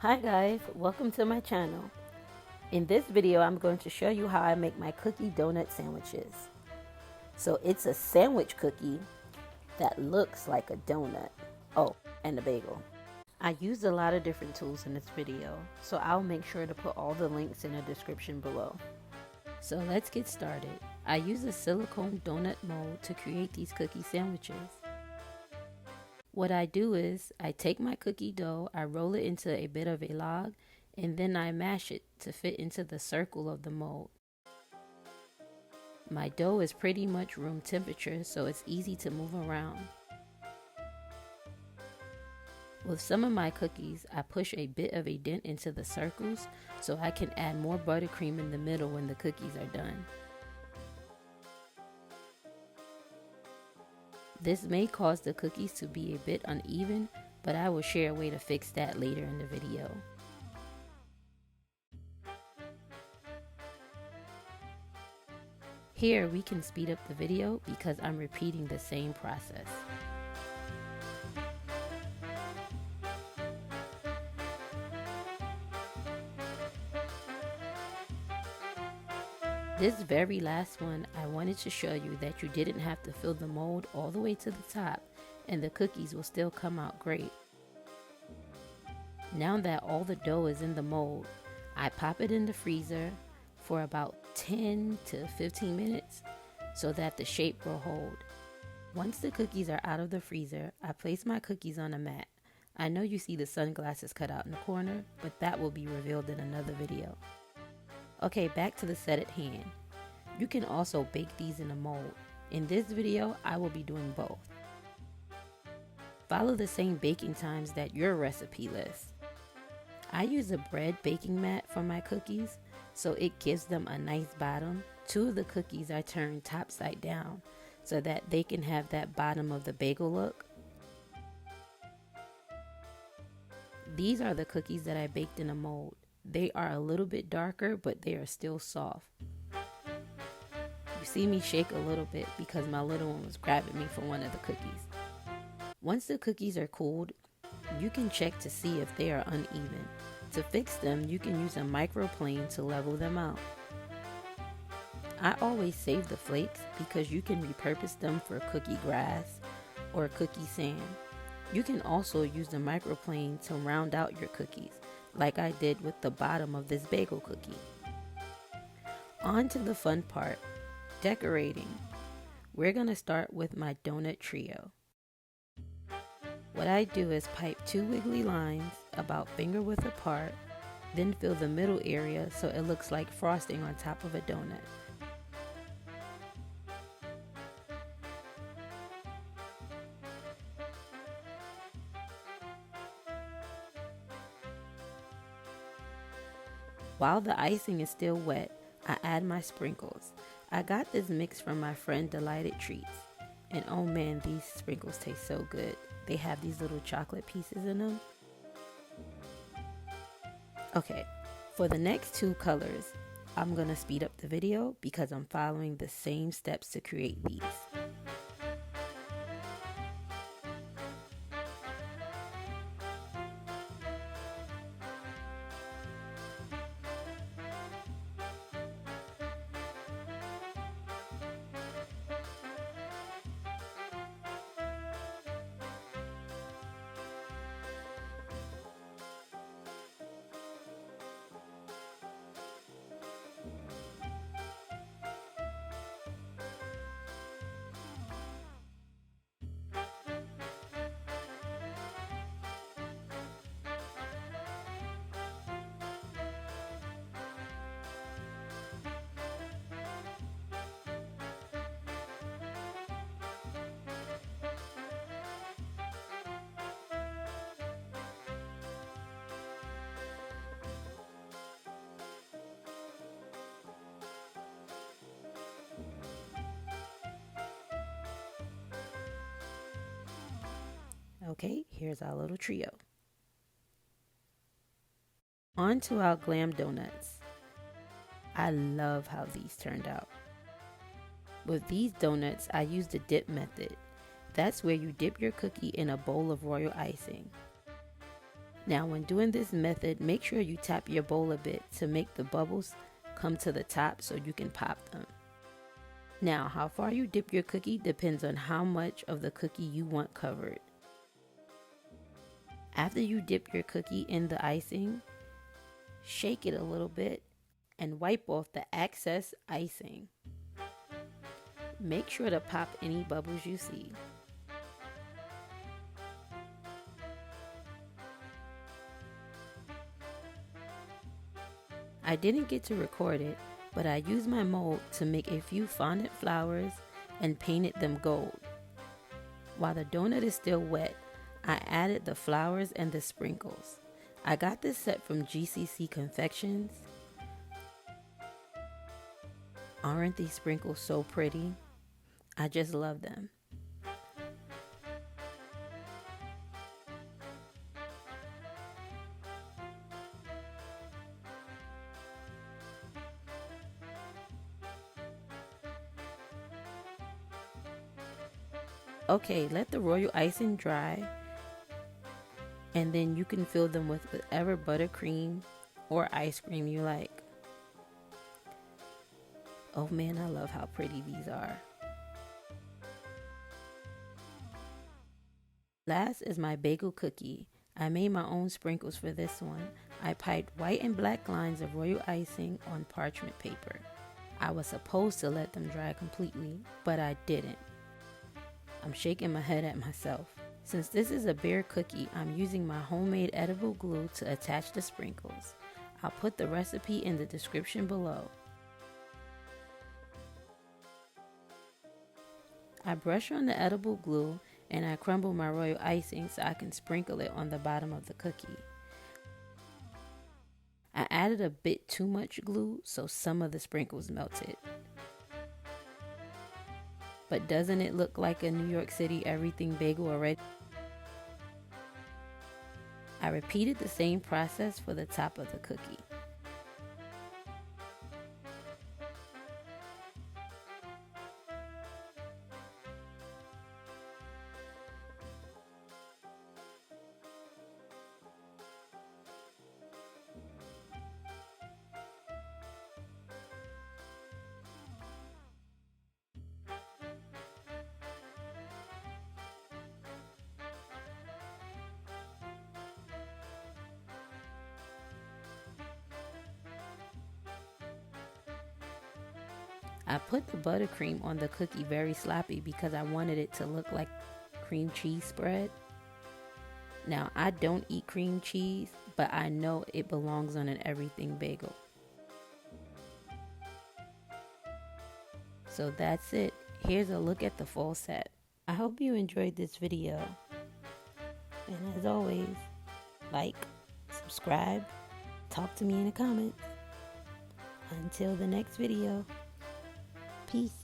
Hi guys, welcome to my channel. In this video, I'm going to show you how I make my cookie donut sandwiches. So it's a sandwich cookie that looks like a donut. Oh, and a bagel. I used a lot of different tools in this video, so I'll make sure to put all the links in the description below. So let's get started. I use a silicone donut mold to create these cookie sandwiches. What I do is I take my cookie dough, I roll it into a bit of a log, and then I mash it to fit into the circle of the mold. My dough is pretty much room temperature, so it's easy to move around. With some of my cookies, I push a bit of a dent into the circles so I can add more buttercream in the middle when the cookies are done. This may cause the cookies to be a bit uneven, but I will share a way to fix that later in the video. Here we can speed up the video because I'm repeating the same process. This very last one, I wanted to show you that you didn't have to fill the mold all the way to the top and the cookies will still come out great. Now that all the dough is in the mold, I pop it in the freezer for about 10 to 15 minutes so that the shape will hold. Once the cookies are out of the freezer, I place my cookies on a mat. I know you see the sunglasses cut out in the corner, but that will be revealed in another video. Okay, back to the set at hand. You can also bake these in a mold. In this video, I will be doing both. Follow the same baking times that your recipe lists. I use a bread baking mat for my cookies, so it gives them a nice bottom. Two of the cookies I turn top side down so that they can have that bottom of the bagel look. These are the cookies that I baked in a mold. They are a little bit darker, but they are still soft. You see me shake a little bit because my little one was grabbing me for one of the cookies. Once the cookies are cooled, you can check to see if they are uneven. To fix them, you can use a microplane to level them out. I always save the flakes because you can repurpose them for cookie grass or cookie sand. You can also use the microplane to round out your cookies, like I did with the bottom of this bagel cookie. On to the fun part, decorating. We're going to start with my donut trio. What I do is pipe 2 wiggly lines about finger width apart, then fill the middle area so it looks like frosting on top of a donut. While the icing is still wet, I add my sprinkles. I got this mix from my friend Delighted Treats. And oh man, these sprinkles taste so good. They have these little chocolate pieces in them. Okay, for the next 2 colors, I'm gonna speed up the video because I'm following the same steps to create these. Okay, here's our little trio. On to our Glam Donuts. I love how these turned out. With these donuts, I use the dip method. That's where you dip your cookie in a bowl of royal icing. Now when doing this method, make sure you tap your bowl a bit to make the bubbles come to the top so you can pop them. Now how far you dip your cookie depends on how much of the cookie you want covered. After you dip your cookie in the icing, shake it a little bit and wipe off the excess icing. Make sure to pop any bubbles you see. I didn't get to record it, but I used my mold to make a few fondant flowers and painted them gold. While the donut is still wet, I added the flowers and the sprinkles. I got this set from GCC Confections. Aren't these sprinkles so pretty? I just love them. Okay, let the royal icing dry, and then you can fill them with whatever buttercream or ice cream you like. Oh man, I love how pretty these are. Last is my bagel cookie. I made my own sprinkles for this one. I piped white and black lines of royal icing on parchment paper. I was supposed to let them dry completely, but I didn't. I'm shaking my head at myself. Since this is a bare cookie, I'm using my homemade edible glue to attach the sprinkles. I'll put the recipe in the description below. I brush on the edible glue and I crumble my royal icing so I can sprinkle it on the bottom of the cookie. I added a bit too much glue so some of the sprinkles melted. But doesn't it look like a New York City everything bagel already? I repeated the same process for the top of the cookie. I put the buttercream on the cookie very sloppy because I wanted it to look like cream cheese spread. Now I don't eat cream cheese, but I know it belongs on an everything bagel. So that's it. Here's a look at the full set. I hope you enjoyed this video. And as always, like, subscribe, talk to me in the comments. Until the next video. Peace.